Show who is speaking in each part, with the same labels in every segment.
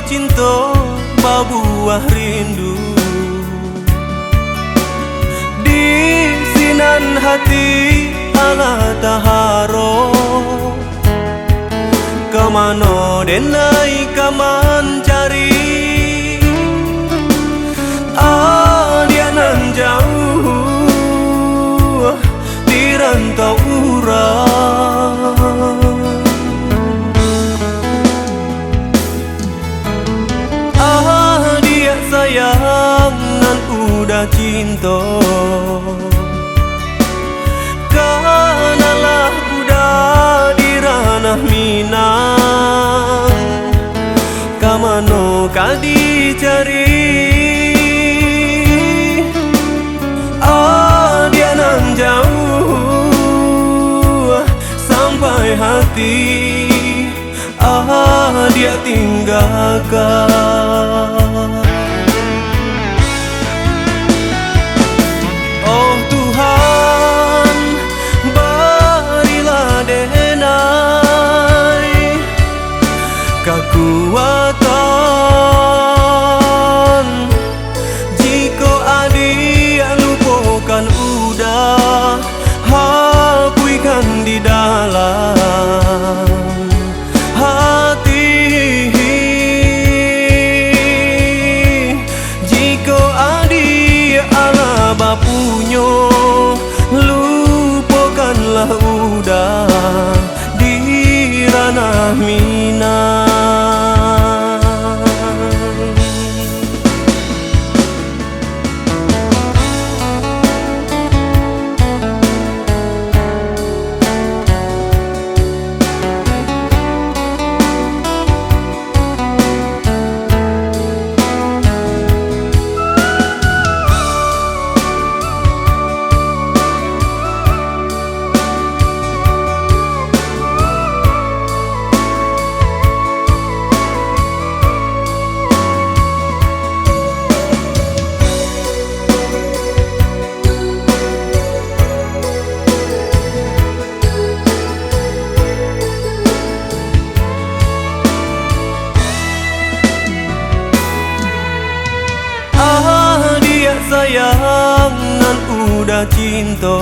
Speaker 1: cinta babuah rindu di sinan hati ala taharo kemana denai kaman cari dia nan jauh di rantau urang dia sayang nan udah cinta kanalah udah di ranah Minang kamano kadi cari dia nan jauh sampai hati dia tinggalkan. Oh Tuhan, berilah denai kekuatan jika adik lupakan udah hapuikan di dalam hati. Jika adik ala bapunyo lupakanlah udah di ranah Minang. Sayang nan udah cinta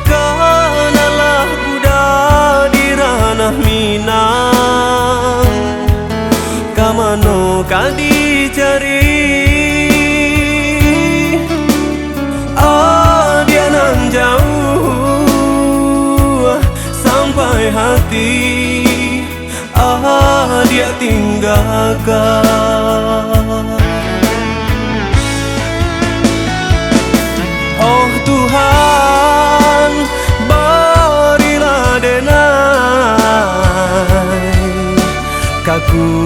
Speaker 1: kanalah udah di ranah Minang kamano kadi cari dia nan jauh sampai hati dia tinggalkan. Oh Tuhan, berilah denai kekuatan